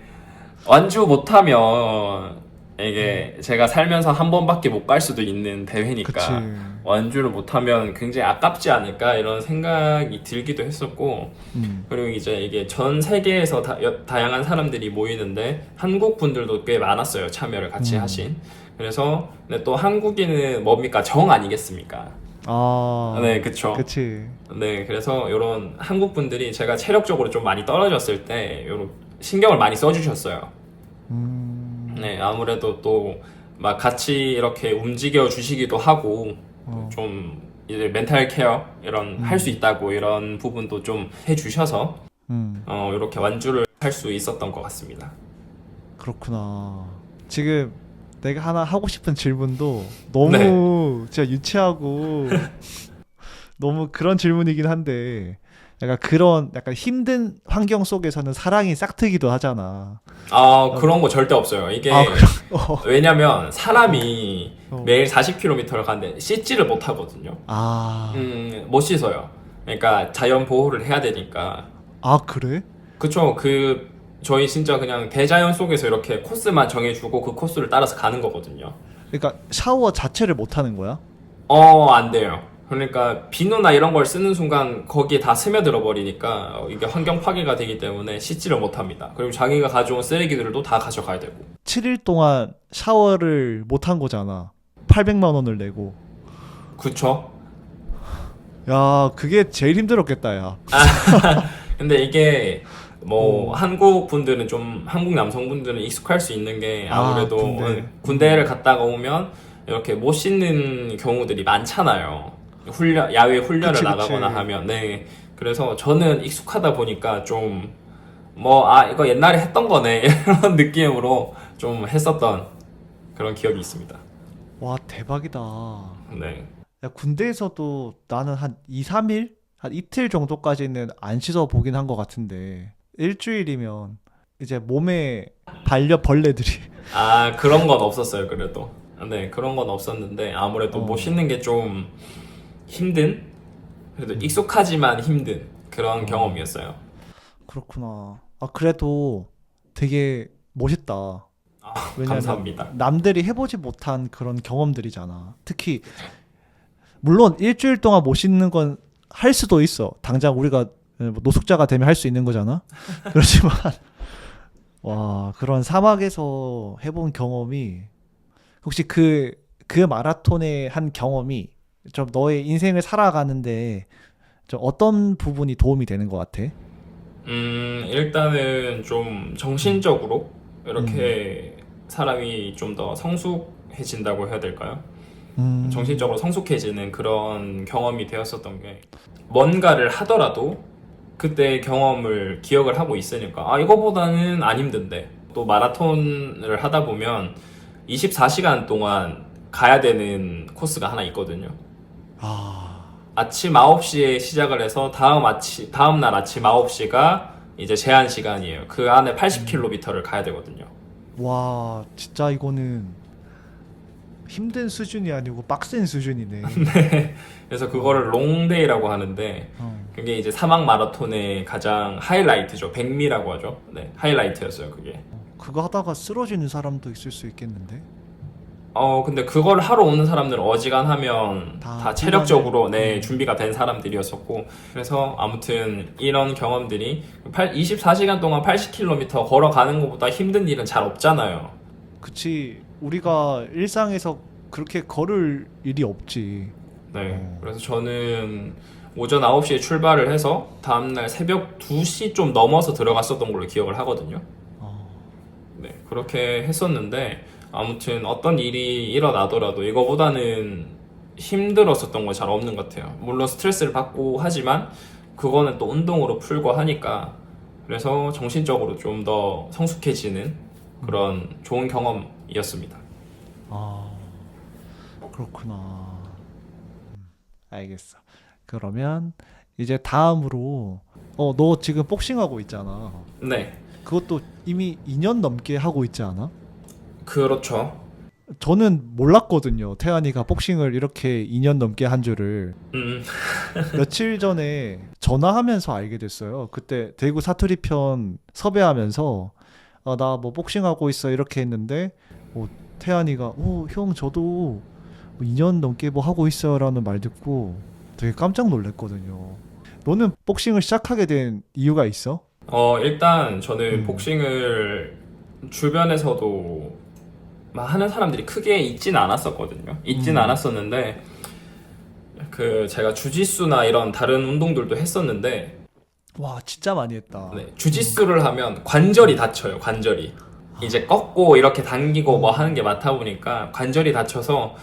완주 못하면 이게 제가 살면서 한 번밖에 못 갈 수도 있는 그치. 대회니까 완주를 못하면 굉장히 아깝지 않을까 이런 생각이 들기도 했었고 음, 그리고 이제 이게 전 세계에서 다양한 사람들이 모이는데 한국 분들도 꽤 많았어요. 참여를 같이 하신. 그래서 근데 또 한국인은 뭡니까? 정 아니겠습니까? 아, 네, 그쵸. 그치. 네, 그래서 이런 한국 분들이 제가 체력적으로 좀 많이 떨어졌을 때 이런 신경을 많이 써주셨어요. 네, 아무래도 또 막 같이 이렇게 움직여 주시기도 하고 어, 좀 이제 멘탈 케어 이런 할 수 있다고 이런 부분도 좀 해주셔서 음, 이렇게 완주를 할 수 있었던 것 같습니다. 그렇구나. 지금 내가 하나 하고 싶은 질문도 네. 너무 진짜 유치하고 너무 그런 질문이긴 한데 약간 그런 약간 힘든 환경 속에서는 사랑이 싹트기도 하잖아. 아, 그런 거 절대 없어요. 이게 아, 그럼, 왜냐면 사람이 어. 매일 40km를 가는데 씻지를 못하거든요. 아, 못 씻어요. 그러니까 자연 보호를 해야 되니까. 아, 그래? 그쵸. 저희 진짜 그냥 대자연 속에서 이렇게 코스만 정해주고 그 코스를 따라서 가는 거거든요. 그러니까 샤워 자체를 못 하는 거야? 안 돼요. 그러니까 비누나 이런 걸 쓰는 순간 거기에 다 스며들어 버리니까 이게 환경 파괴가 되기 때문에 씻지를 못합니다. 그리고 자기가 가져온 쓰레기들도 다 가져가야 되고. 7일 동안 샤워를 못 한 거잖아. 800만 원을 내고. 그쵸. 야, 그게 제일 힘들었겠다, 야. 근데 이게 뭐 한국 남성분들은 익숙할 수 있는 게 아, 아무래도 군대. 군대를 갔다가 오면 이렇게 못 씻는 경우들이 많잖아요. 야외 훈련을 그치, 나가거나 그치. 하면. 네. 그래서 저는 익숙하다 보니까 좀 이거 옛날에 했던 거네. 이런 느낌으로 좀 했었던 그런 기억이 있습니다. 와, 대박이다. 네. 야, 군대에서도 나는 한 2, 3일? 한 이틀 정도까지는 안 씻어 보긴 한 것 같은데. 일주일이면 이제 몸에 벌레들이. 아, 그런 건 없었어요, 그래도. 네, 그런 건 없었는데, 아무래도 못 어, 씻는 게 좀 힘든? 그래도 익숙하지만 힘든 그런 경험이었어요. 그렇구나. 아, 그래도 되게 멋있다. 왜냐면 감사합니다. 남들이 해보지 못한 그런 경험들이잖아. 특히 물론 일주일 동안 못 씻는 건 할 수도 있어. 당장 우리가 뭐 노숙자가 되면 할 수 있는 거잖아. 그렇지만 와, 그런 사막에서 해본 경험이 혹시 그 마라톤의 한 경험이 좀 너의 인생을 살아가는데 좀 어떤 부분이 도움이 되는 것 같아? 일단은 좀 음, 정신적으로 음, 이렇게 사람이 좀 더 성숙해진다고 해야 될까요? 음, 정신적으로 성숙해지는 그런 경험이 되었었던 게 뭔가를 하더라도 그때 경험을 기억을 하고 있으니까 이거보다는 안 힘든데 또 마라톤을 하다 보면 24시간 동안 가야 되는 코스가 하나 있거든요. 아, 아침 9시에 시작을 해서 다음 날 아침 9시가 이제 제한 시간이에요. 그 안에 80km를 가야 되거든요. 와, 진짜 이거는 힘든 수준이 아니고 빡센 수준이네. 그래서 그거를 롱데이라고 하는데 어. 그게 이제 사막 마라톤의 가장 하이라이트죠. 백미라고 하죠. 네, 하이라이트였어요, 그게. 그거 하다가 쓰러지는 사람도 있을 수 있겠는데? 근데 그걸 하러 오는 사람들은 어지간하면 다 다 체력적으로 훈련을- 준비가 된 사람들이었었고, 그래서 아무튼 이런 경험들이 24시간 동안 80km 걸어가는 것보다 힘든 일은 잘 없잖아요. 그치. 우리가 일상에서 그렇게 걸을 일이 없지. 네. 그래서 저는 오전 9시에 출발을 해서 다음날 새벽 2시 좀 넘어서 들어갔었던 걸로 기억을 하거든요. 어. 네. 그렇게 했었는데, 아무튼 어떤 일이 일어나더라도 이거보다는 힘들었었던 건 잘 없는 것 같아요. 물론 스트레스를 받고 하지만 그거는 또 운동으로 풀고 하니까 그래서 정신적으로 좀 더 성숙해지는 그런 좋은 경험이었습니다. 아, 그렇구나. 알겠어. 그러면 이제 다음으로 너 지금 복싱하고 있잖아. 네, 그것도 이미 2년 넘게 하고 있지 않아? 그렇죠. 저는 몰랐거든요. 태환이가 복싱을 이렇게 2년 넘게 한 줄을. 음, 며칠 전에 전화하면서 알게 됐어요. 그때 대구 사투리 편 섭외하면서 나 뭐 복싱하고 있어 이렇게 했는데 태환이가 형 저도 뭐 2년 넘게 뭐 하고 있어요라는 말 듣고 되게 깜짝 놀랐거든요. 너는 복싱을 시작하게 된 이유가 있어? 일단 저는 음. 복싱을 주변에서도 막 하는 사람들이 크게 있진 않았었거든요. 있진 않았었는데 그 제가 주짓수나 이런 다른 운동들도 했었는데 와 진짜 많이 했다. 네, 주짓수를 하면 관절이 다쳐요, 관절이. 이제 꺾고 이렇게 당기고 뭐 하는 게 많다 보니까 관절이 다쳐서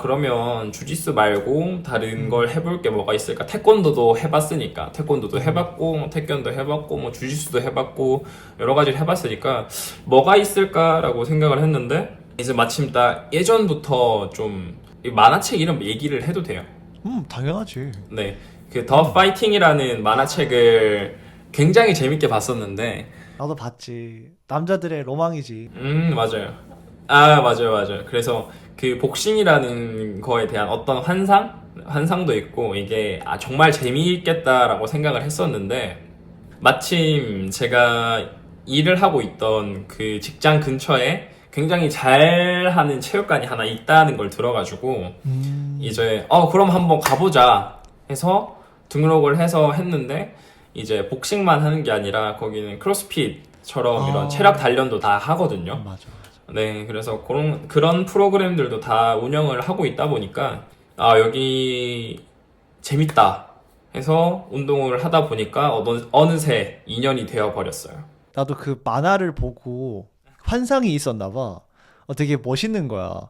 그러면 주짓수 말고 다른 걸 해볼 게 뭐가 있을까? 태권도도 해봤으니까 태권도도 해봤고 태권도 해봤고 뭐 주짓수도 해봤고 여러 가지를 해봤으니까 뭐가 있을까라고 생각을 했는데 이제 마침 딱 예전부터 좀 이 만화책 이름 얘기를 해도 돼요. 당연하지. 네, 그 더 파이팅이라는 만화책을 굉장히 재밌게 봤었는데, 나도 봤지. 남자들의 로망이지. 맞아요. 맞아요. 그래서 그 복싱이라는 거에 대한 어떤 환상도 있고 이게 정말 재미있겠다라고 생각을 했었는데, 마침 제가 일을 하고 있던 그 직장 근처에 굉장히 잘하는 체육관이 하나 있다는 걸 들어가지고 이제 그럼 한번 가보자 해서 등록을 해서 했는데 이제 복싱만 하는 게 아니라 거기는 크로스핏처럼 이런 체력 단련도 다 하거든요. 맞아. 네, 그래서 그런 프로그램들도 다 운영을 하고 있다 보니까 여기 재밌다 해서 운동을 하다 보니까 어느새 2년이 되어 버렸어요. 나도 그 만화를 보고 환상이 있었나 봐. 되게 멋있는 거야.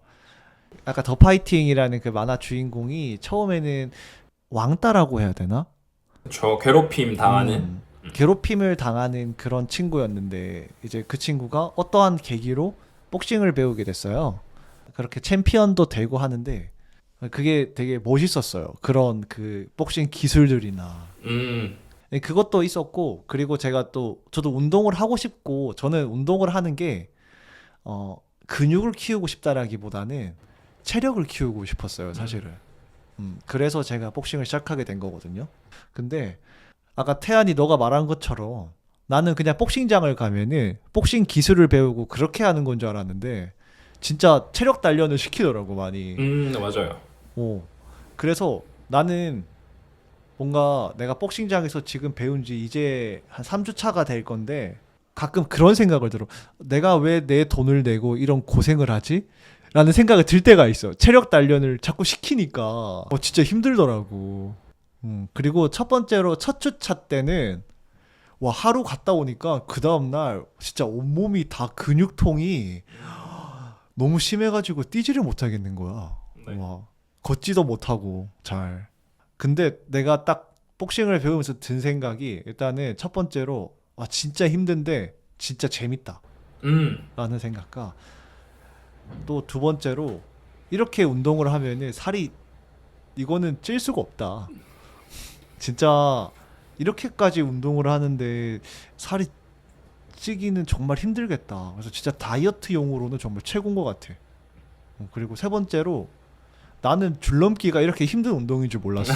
아까 더 파이팅이라는 그 만화 주인공이 처음에는 왕따라고 해야 되나? 저 괴롭힘 당하는 괴롭힘을 당하는 그런 친구였는데 이제 그 친구가 어떠한 계기로 복싱을 배우게 됐어요. 그렇게 챔피언도 되고 하는데 그게 되게 멋있었어요. 그런 그 복싱 기술들이나 네, 그것도 있었고 그리고 저도 운동을 하고 싶고 저는 운동을 하는 게 근육을 키우고 싶다라기보다는 체력을 키우고 싶었어요, 사실은. 그래서 제가 복싱을 시작하게 된 거거든요. 근데 아까 태안이 너가 말한 것처럼 나는 그냥 복싱장을 가면은 복싱 기술을 배우고 그렇게 하는 건 줄 알았는데 진짜 체력 단련을 시키더라고 많이. 맞아요. 그래서 나는 뭔가 내가 복싱장에서 지금 배운 지 이제 한 3주 차가 될 건데 가끔 그런 생각을 들어. 내가 왜 내 돈을 내고 이런 고생을 하지? 라는 생각이 들 때가 있어. 체력 단련을 자꾸 시키니까 진짜 힘들더라고. 그리고 첫 번째로 첫 주차 때는 하루 갔다 오니까 그 다음날 진짜 온몸이 다 근육통이 너무 심해가지고 뛰지를 못하겠는 거야. 네. 걷지도 못하고 잘. 근데 내가 딱 복싱을 배우면서 든 생각이 일단은 첫 번째로 진짜 힘든데 진짜 재밌다 라는 생각과 또 두 번째로 이렇게 운동을 하면은 살이 이거는 찔 수가 없다. 진짜 이렇게까지 운동을 하는데 살이 찌기는 정말 힘들겠다. 그래서 진짜 다이어트용으로는 정말 최고인 것 같아. 그리고 세 번째로 나는 줄넘기가 이렇게 힘든 운동인 줄 몰랐어.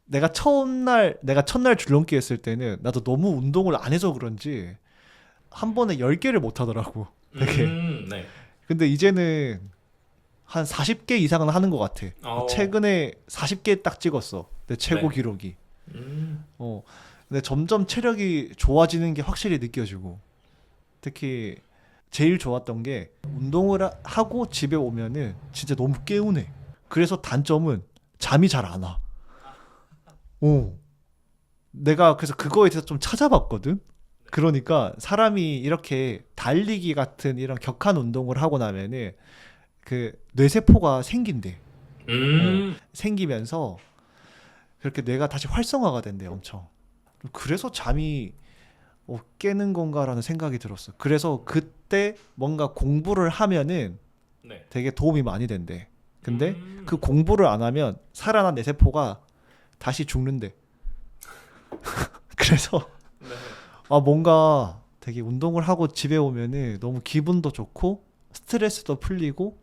내가 첫날 줄넘기 했을 때는 나도 너무 운동을 안 해서 그런지 한 번에 10개를 못 하더라고. 되게. 네. 근데 이제는 한 40개 이상은 하는 것 같아. 최근에 40개 딱 찍었어. 내 최고 네. 기록이. 근데 점점 체력이 좋아지는 게 확실히 느껴지고, 특히 제일 좋았던 게 운동을 하고 집에 오면은 진짜 너무 개운해. 그래서 단점은 잠이 잘 안 와. 내가 그래서 그거에 대해서 좀 찾아봤거든. 그러니까 사람이 이렇게 달리기 같은 이런 격한 운동을 하고 나면은 그 뇌세포가 생긴대. 생기면서 그렇게 뇌가 다시 활성화가 된대, 엄청. 그래서 잠이 깨는 건가라는 생각이 들었어. 그래서 그때 뭔가 공부를 하면은 네. 되게 도움이 많이 된대. 근데 그 공부를 안 하면 살아난 뇌세포가 다시 죽는데. 그래서 네. 뭔가 되게 운동을 하고 집에 오면은 너무 기분도 좋고 스트레스도 풀리고,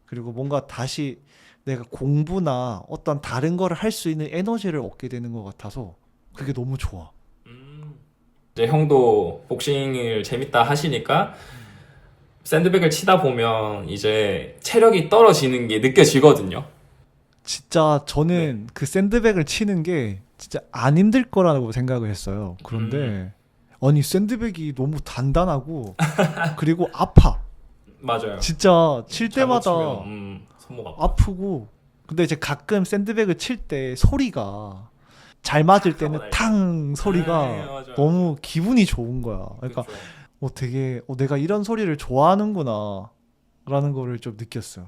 그리고 뭔가 다시 내가 공부나 어떤 다른 거를 할 수 있는 에너지를 얻게 되는 것 같아서 그게 너무 좋아. 이제 형도 복싱을 재밌다 하시니까 샌드백을 치다 보면 이제 체력이 떨어지는 게 느껴지거든요. 진짜 저는 그 샌드백을 치는 게 진짜 안 힘들 거라고 생각을 했어요. 그런데 아니 샌드백이 너무 단단하고 그리고 아파. 맞아요. 진짜 칠 잘못 때마다 치면, 손목 아파. 아프고. 근데 이제 가끔 샌드백을 칠 때 소리가 잘 맞을 하고 때는 날 탕 소리가 네, 맞아요. 너무 기분이 좋은 거야. 그러니까 그쵸. 되게 내가 이런 소리를 좋아하는구나 라는 거를 좀 느꼈어요.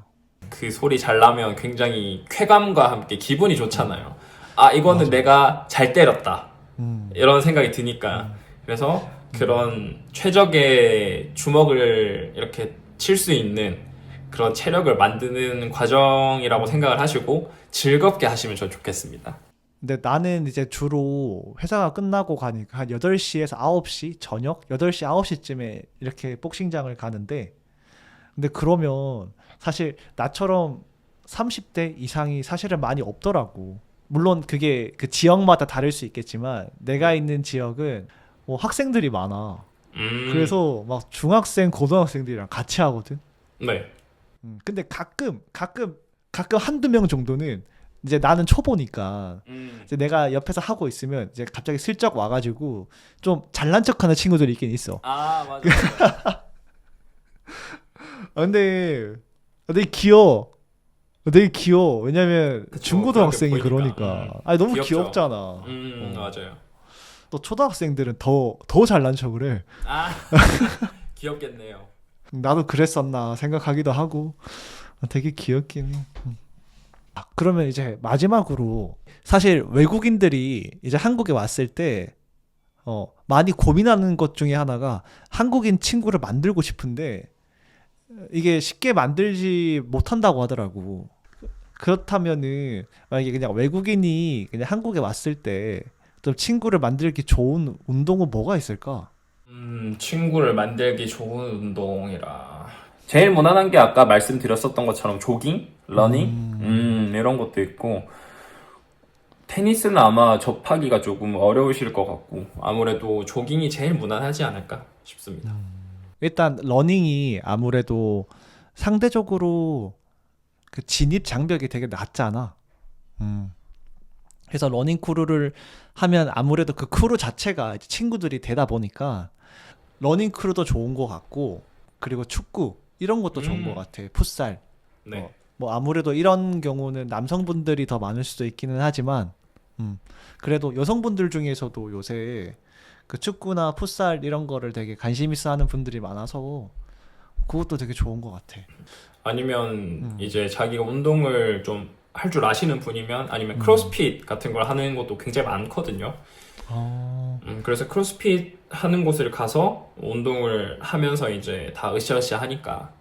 그 소리 잘 나면 굉장히 쾌감과 함께 기분이 좋잖아요. 아, 이거는 맞아. 내가 잘 때렸다. 음. 이런 생각이 드니까. 그래서 그런 최적의 주먹을 이렇게 칠 수 있는 그런 체력을 만드는 과정이라고 생각을 하시고 즐겁게 하시면 저 좋겠습니다. 근데 나는 이제 주로 회사가 끝나고 가니까 한 8시에서 9시, 저녁 8시, 9시쯤에 이렇게 복싱장을 가는데, 근데 그러면 사실 나처럼 30대 이상이 사실은 많이 없더라고. 물론 그게 그 지역마다 다를 수 있겠지만 내가 있는 지역은 학생들이 많아. 그래서 막 중학생, 고등학생들이랑 같이 하거든. 네. 근데 가끔 한두 명 정도는 이제 나는 초보니까 이제 내가 옆에서 하고 있으면 이제 갑자기 슬쩍 와가지고 좀 잘난 척하는 친구들이 있긴 있어. 아, 맞아요. 근데 되게 귀여워. 되게 귀여워. 왜냐면 그쵸, 중고등학생이 그렇게 보이니까. 그러니까. 아니 너무 귀엽죠. 귀엽잖아. 맞아요. 또 초등학생들은 더 잘난 척을 해. 아, 귀엽겠네요. 나도 그랬었나 생각하기도 하고 되게 귀엽긴 해. 그러면 이제 마지막으로 사실 외국인들이 이제 한국에 왔을 때 많이 고민하는 것 중에 하나가 한국인 친구를 만들고 싶은데 이게 쉽게 만들지 못한다고 하더라고. 그렇다면은 만약에 그냥 외국인이 그냥 한국에 왔을 때 좀 친구를 만들기 좋은 운동은 뭐가 있을까? 친구를 만들기 좋은 운동이라. 제일 무난한 게 아까 말씀드렸었던 것처럼 조깅, 러닝, 이런 것도 있고, 테니스는 아마 접하기가 조금 어려우실 것 같고, 아무래도 조깅이 제일 무난하지 않을까 싶습니다. 일단 러닝이 아무래도 상대적으로 그 진입 장벽이 되게 낮잖아. 그래서 러닝 크루를 하면 아무래도 그 크루 자체가 이제 친구들이 되다 보니까 러닝 크루도 좋은 것 같고, 그리고 축구 이런 것도 좋은 것 같아. 풋살. 네. 뭐 아무래도 이런 경우는 남성분들이 더 많을 수도 있기는 하지만, 그래도 여성분들 중에서도 요새 그 축구나 풋살 이런 거를 되게 관심 있어 하는 분들이 많아서 그것도 되게 좋은 것 같아. 아니면 이제 자기가 운동을 좀 할 줄 아시는 분이면 아니면 크로스핏 같은 걸 하는 것도 굉장히 많거든요. 그래서 크로스핏 하는 곳을 가서 운동을 하면서 이제 다 으쌰으쌰 하니까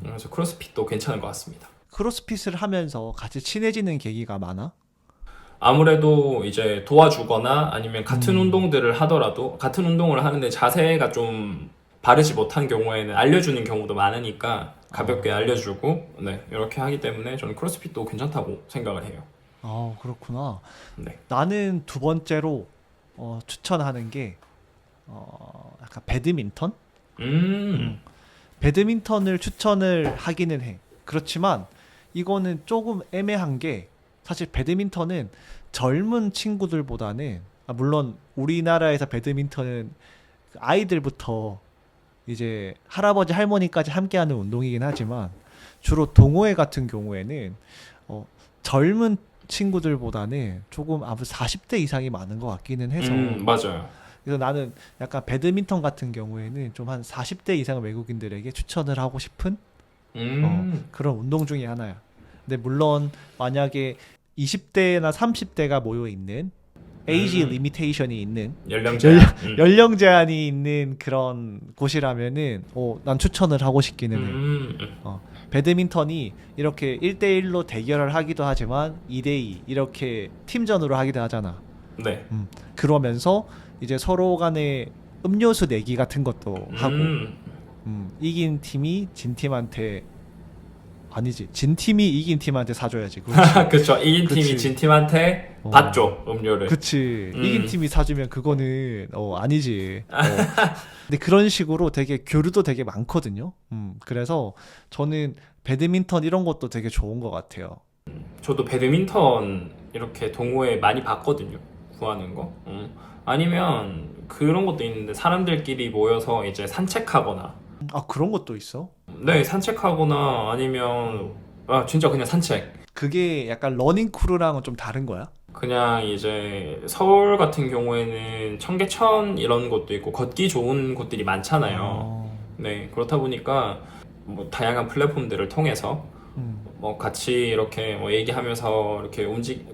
그래서 크로스핏도 괜찮은 것 같습니다. 크로스핏을 하면서 같이 친해지는 계기가 많아? 아무래도 이제 도와주거나 아니면 같은 운동들을 하더라도 같은 운동을 하는데 자세가 좀 바르지 못한 경우에는 알려주는 경우도 많으니까 가볍게 알려주고 네, 이렇게 하기 때문에 저는 크로스핏도 괜찮다고 생각을 해요. 그렇구나. 네. 나는 두 번째로 추천하는 게 약간 배드민턴? 배드민턴을 추천을 하기는 해. 그렇지만 이거는 조금 애매한 게 사실 배드민턴은 젊은 친구들보다는 물론 우리나라에서 배드민턴은 아이들부터 이제 할아버지 할머니까지 함께하는 운동이긴 하지만 주로 동호회 같은 경우에는 젊은 친구들보다는 조금 아무 40대 이상이 많은 것 같기는 해서 맞아요. 그래서 나는 약간 배드민턴 같은 경우에는 좀 한 40대 이상 외국인들에게 추천을 하고 싶은 그런 운동 중에 하나야. 근데 물론 만약에 20대나 30대가 모여 있는 에이지 리미테이션이 있는 연령 제한. 연령 제한이 있는 그런 곳이라면은 난 추천을 하고 싶기는 해. 배드민턴이 이렇게 1대1로 대결을 하기도 하지만 2대2 이렇게 팀전으로 하기도 하잖아. 네. 그러면서 이제 서로 간에 음료수 내기 같은 것도 하고 이긴 팀이 진 팀한테 아니지 진 팀이 이긴 팀한테 사줘야지. 그렇지. 그쵸. 이긴 팀이 그치. 진 팀한테 받죠, 음료를. 그치. 이긴 팀이 사주면 그거는 아니지. 근데 그런 식으로 되게 교류도 되게 많거든요. 그래서 저는 배드민턴 이런 것도 되게 좋은 것 같아요. 저도 배드민턴 이렇게 동호회 많이 봤거든요. 구하는 거. 아니면 그런 것도 있는데 사람들끼리 모여서 이제 산책하거나. 그런 것도 있어? 네, 산책하거나 아니면 진짜 그냥 산책. 그게 약간 러닝 크루랑은 좀 다른 거야? 그냥 이제 서울 같은 경우에는 청계천 이런 것도 있고 걷기 좋은 곳들이 많잖아요. 네, 그렇다 보니까 뭐 다양한 플랫폼들을 통해서 뭐 같이 이렇게 뭐 얘기하면서 이렇게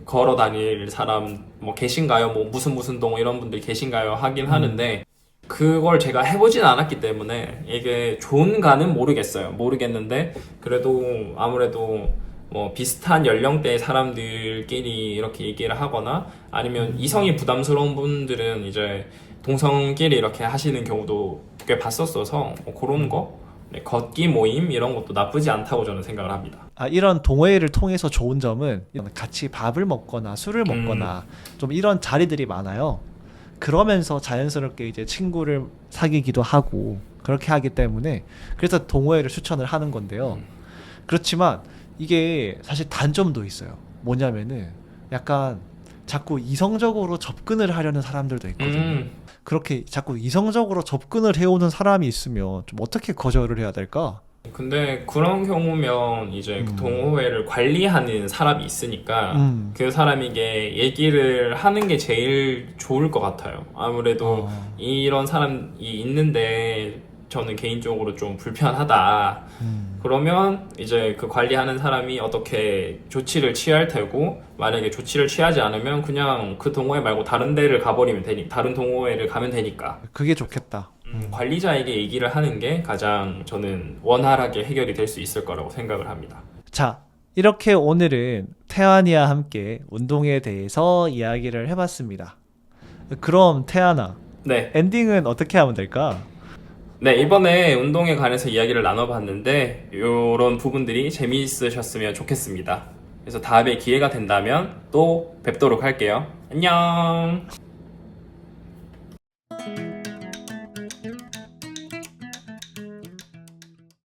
걸어 다닐 사람 뭐 계신가요? 뭐 무슨 동 이런 분들 계신가요? 하긴 하는데 그걸 제가 해보진 않았기 때문에 이게 좋은가는 모르겠는데 그래도 아무래도 뭐 비슷한 연령대의 사람들끼리 이렇게 얘기를 하거나 아니면 이성이 부담스러운 분들은 이제 동성끼리 이렇게 하시는 경우도 꽤 봤었어서 뭐 그런 거 네, 걷기 모임 이런 것도 나쁘지 않다고 저는 생각을 합니다. 이런 동호회를 통해서 좋은 점은 같이 밥을 먹거나 술을 먹거나 좀 이런 자리들이 많아요. 그러면서 자연스럽게 이제 친구를 사귀기도 하고 그렇게 하기 때문에 그래서 동호회를 추천을 하는 건데요. 그렇지만 이게 사실 단점도 있어요. 뭐냐면은 약간 자꾸 이성적으로 접근을 하려는 사람들도 있거든요. 그렇게 자꾸 이성적으로 접근을 해오는 사람이 있으면 좀 어떻게 거절을 해야 될까? 근데 그런 경우면 이제 그 동호회를 관리하는 사람이 있으니까 그 사람에게 얘기를 하는 게 제일 좋을 것 같아요. 아무래도 이런 사람이 있는데 저는 개인적으로 좀 불편하다. 그러면 이제 그 관리하는 사람이 어떻게 조치를 취할 테고 만약에 조치를 취하지 않으면 그냥 그 동호회 말고 다른 데를 가버리면 다른 동호회를 가면 되니까. 그게 좋겠다. 관리자에게 얘기를 하는 게 가장 저는 원활하게 해결이 될 수 있을 거라고 생각을 합니다. 자, 이렇게 오늘은 태환이와 함께 운동에 대해서 이야기를 해봤습니다. 그럼 태환아, 네. 엔딩은 어떻게 하면 될까? 네, 이번에 운동에 관해서 이야기를 나눠봤는데 이런 부분들이 재미있으셨으면 좋겠습니다. 그래서 다음에 기회가 된다면 또 뵙도록 할게요. 안녕.